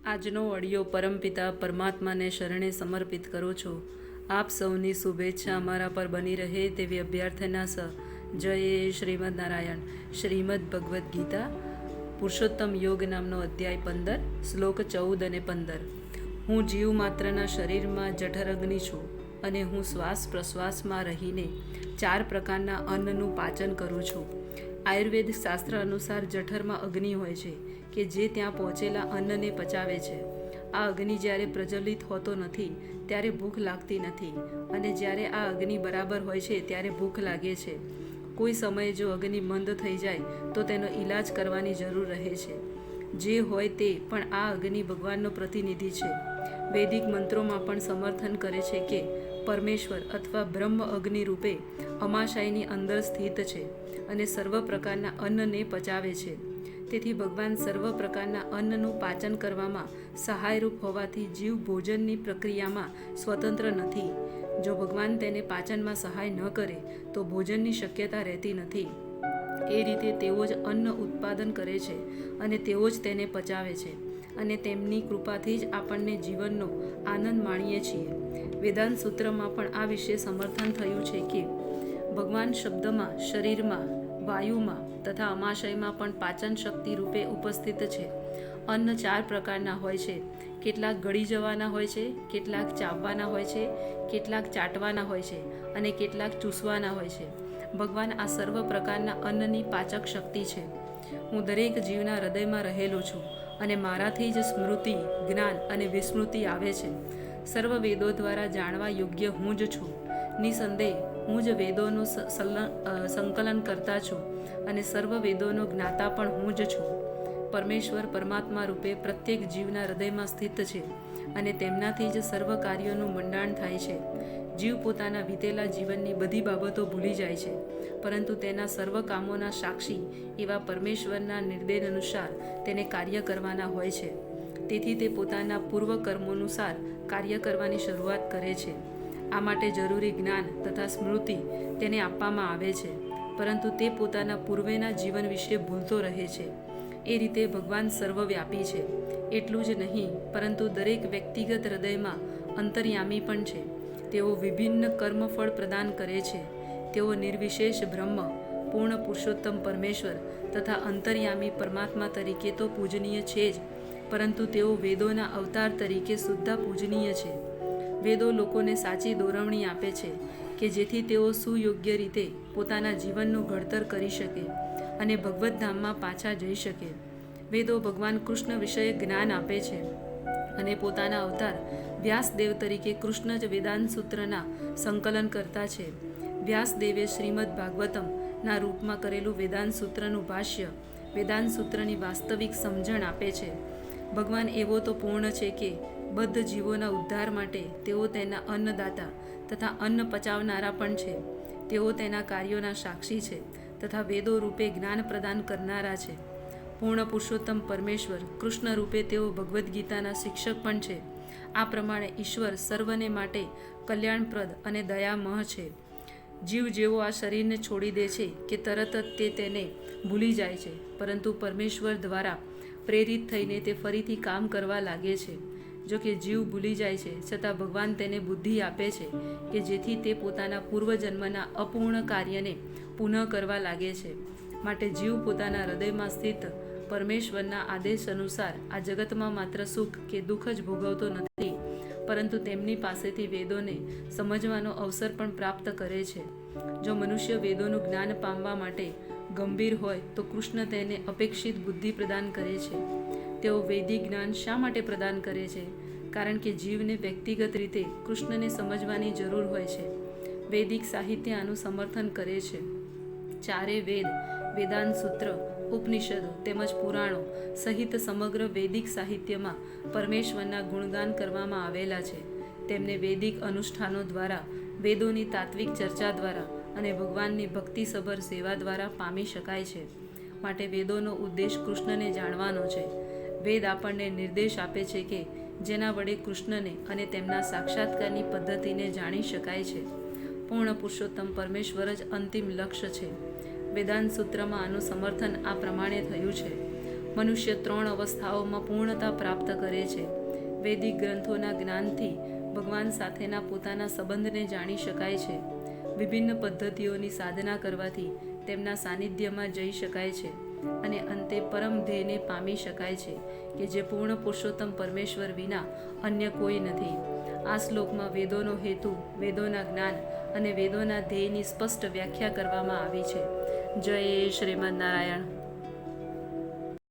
આજનો ઓડિયો પરમપિતા પરમાત્માને શરણે સમર્પિત કરું છું. આપ સૌની શુભેચ્છા અમારા પર બની રહે તેવી અભ્યર્થના સ જય શ્રીમદ નારાયણ. શ્રીમદ ભગવદ્ ગીતા પુરુષોત્તમ યોગ નામનો અધ્યાય 15 શ્લોક 14 અને 15. હું જીવ માત્રના શરીરમાં જઠર અગ્નિ છું અને હું શ્વાસ પ્રશ્વાસમાં રહીને 4 પ્રકારના અન્નનું પાચન કરું છું. આયુર્વેદ શાસ્ત્ર અનુસાર જઠરમાં અગ્નિ હોય છે કે જે ત્યાં પહોંચેલા અન્નને પચાવે છે. આ અગ્નિ જ્યારે પ્રજ્વલિત હોતો નથી ત્યારે ભૂખ લાગતી નથી, અને જ્યારે આ અગ્નિ બરાબર હોય છે ત્યારે ભૂખ લાગે છે. કોઈ સમયે જો અગ્નિ મંદ થઈ જાય તો તેનો ઈલાજ કરવાની જરૂર રહે છે. જે હોય તે, પણ આ અગ્નિ ભગવાનનો પ્રતિનિધિ છે. વૈદિક મંત્રોમાં પણ સમર્થન કરે છે કે પરમેશ્વર અથવા બ્રહ્મ અગ્નિ રૂપે અમાશયની અંદર સ્થિત છે અને સર્વ પ્રકારના અન્નને પચાવે છે. તેથી ભગવાન સર્વ પ્રકારના અન્નનું પાચન કરવામાં સહાયરૂપ હોવાથી જીવ ભોજનની પ્રક્રિયામાં સ્વતંત્ર નથી. જો ભગવાન તેને પાચનમાં સહાય ન કરે તો ભોજનની શક્યતા રહેતી નથી. એ રીતે તેઓ જ અન્ન ઉત્પાદન કરે છે અને તેઓ જ તેને પચાવે છે, અને તેમની કૃપાથી જ આપણને જીવનનો આનંદ માણીએ છીએ. વેદાંત સૂત્રમાં પણ આ વિશે સમર્થન થયું છે કે ભગવાન શબ્દમાં, શરીરમાં, વાયુમાં તથા અમાશયમાં પણ પાચન શક્તિ રૂપે ઉપસ્થિત છે. અન્ન 4 પ્રકારના હોય છે. કેટલાક ગળી જવાના હોય છે, કેટલાક ચાવવાના હોય છે, કેટલાક ચાટવાના હોય છે અને કેટલાક ચૂસવાના હોય છે. ભગવાન આ સર્વ પ્રકારના અન્નની પાચક શક્તિ છે. હું દરેક જીવના હૃદયમાં રહેલો છું અને મારાથી જ સ્મૃતિ, જ્ઞાન અને વિસ્મૃતિ આવે છે. સર્વ વેદો દ્વારા જાણવા યોગ્ય હું જ છું. નિસંદેહ હું જ વેદોનું સંકલન કરતા છું અને સર્વ વેદોનો જ્ઞાતા પણ હું જ છું. પરમેશ્વર પરમાત્મા રૂપે પ્રત્યેક જીવના હૃદયમાં સ્થિત છે અને તેમનાથી જ સર્વ કાર્યોનું મંડાણ થાય છે. જીવ પોતાના વીતેલા જીવનની બધી બાબતો ભૂલી જાય છે, પરંતુ તેના સર્વ કામોના સાક્ષી એવા પરમેશ્વરના નિર્દેશ અનુસાર તેને કાર્ય કરવાના હોય છે. તેથી તે પોતાના પૂર્વ કર્મોનુસાર કાર્ય કરવાની શરૂઆત કરે છે. આ માટે જરૂરી જ્ઞાન તથા સ્મૃતિ તેને આપવામાં આવે છે, પરંતુ તે પોતાના પૂર્વેના જીવન વિશે ભૂલતો રહે છે. એ રીતે ભગવાન સર્વવ્યાપી છે. એટલું જ નહીં, પરંતુ દરેક વ્યક્તિગત હૃદયમાં અંતર્યામી પણ છે. તેઓ વિભિન્ન કર્મફળ પ્રદાન કરે છે. તેઓ નિર્વિશેષ બ્રહ્મ, પૂર્ણ પુરુષોત્તમ પરમેશ્વર તથા અંતર્યામી પરમાત્મા તરીકે તો પૂજનીય છે જ, પરંતુ તેઓ વેદોના અવતાર તરીકે સુદ્ધા પૂજનીય છે. વેદો લોકોને સાચી દોરવણી આપે છે કે જેથી તેઓ સુયોગ્ય રીતે પોતાના જીવનનું ઘડતર કરી શકે અને ભગવદ્ ધામમાં પાછા જઈ શકે. વેદો ભગવાન કૃષ્ણ વિષયક જ્ઞાન આપે છે અને પોતાના અવતાર વ્યાસદેવ તરીકે કૃષ્ણ જ વેદાંત સૂત્રના સંકલન કરતા છે. વ્યાસદેવે શ્રીમદ ભાગવતમના રૂપમાં કરેલું વેદાંત સૂત્રનું ભાષ્ય વેદાંત સૂત્રની વાસ્તવિક સમજણ આપે છે. ભગવાન એવો તો પૂર્ણ છે કે બદ્ધ જીવોના ઉદ્ધાર માટે તેઓ તેના અન્નદાતા તથા અન્ન પચાવનારા પણ છે. તેઓ તેના કાર્યોના સાક્ષી છે તથા વેદો રૂપે જ્ઞાન પ્રદાન કરનારા છે. પૂર્ણ પુરુષોત્તમ પરમેશ્વર કૃષ્ણ રૂપે તેઓ ભગવદ્ ગીતાના શિક્ષક પણ છે. આ પ્રમાણે ઈશ્વર સર્વને માટે કલ્યાણપ્રદ અને દયામહ છે. જીવ જેવો આ શરીરને છોડી દે છે કે તરત જ તે તેને ભૂલી જાય છે, પરંતુ પરમેશ્વર દ્વારા પ્રેરિત થઈને તે ફરીથી કામ કરવા લાગે છે. જો કે જીવ ભૂલી જાય છે, છતાં ભગવાન તેને બુદ્ધિ આપે છે કે જેથી તે પોતાના પૂર્વજન્મના અપૂર્ણ કાર્યને પુનઃ કરવા લાગે છે. માટે જીવ પોતાના હૃદયમાં સ્થિત પરમેશ્વરના આદેશ અનુસાર આ જગતમાં માત્ર સુખ કે દુઃખ જ ભોગવતો નથી, પરંતુ તેમની પાસેથી વેદોને સમજવાનો અવસર પણ પ્રાપ્ત કરે છે. જો મનુષ્ય વેદોનું જ્ઞાન પામવા માટે ગંભીર હોય તો કૃષ્ણ તેને અપેક્ષિત બુદ્ધિ પ્રદાન કરે છે. તેઓ વૈદિક જ્ઞાન શા માટે પ્રદાન કરે છે? કારણ કે જીવને વ્યક્તિગત રીતે કૃષ્ણને સમજવાની જરૂર હોય છે. વૈદિક સાહિત્ય આનું સમર્થન કરે છે. ચારે વેદ, વેદાંત સૂત્ર, ઉપનિષદો તેમજ પુરાણો સહિત સમગ્ર વૈદિક સાહિત્યમાં પરમેશ્વરના ગુણગાન કરવામાં આવેલા છે. તેમને વૈદિક અનુષ્ઠાનો દ્વારા, વેદોની તાત્વિક ચર્ચા દ્વારા અને ભગવાનની ભક્તિસભર સેવા દ્વારા પામી શકાય છે. માટે વેદોનો ઉદ્દેશ કૃષ્ણને જાણવાનો છે. વેદ આપણને નિર્દેશ આપે છે કે જેના વડે કૃષ્ણને અને તેમના સાક્ષાત્કારની પદ્ધતિને જાણી શકાય છે. પૂર્ણ પુરુષોત્તમ પરમેશ્વર જ અંતિમ લક્ષ્ય છે. વેદાંત સૂત્રમાં આનું સમર્થન આ પ્રમાણે થયું છે. મનુષ્ય 3 અવસ્થાઓમાં પૂર્ણતા પ્રાપ્ત કરે છે. વૈદિક ગ્રંથોના જ્ઞાનથી ભગવાન સાથેના પોતાના સંબંધને જાણી શકાય છે. વિભિન્ન પદ્ધતિઓની સાધના કરવાથી તેમના સાનિધ્યમાં જઈ શકાય છે અને અંતે પરમ ધ્યેયને પામી શકાય છે કે જે પૂર્ણ પુરુષોત્તમ પરમેશ્વર વિના અન્ય કોઈ નથી. આ શ્લોકમાં વેદોનો હેતુ, વેદોના જ્ઞાન અને વેદોના ધ્યેયની સ્પષ્ટ વ્યાખ્યા કરવામાં આવી છે. જય શ્રીમદ નારાયણ.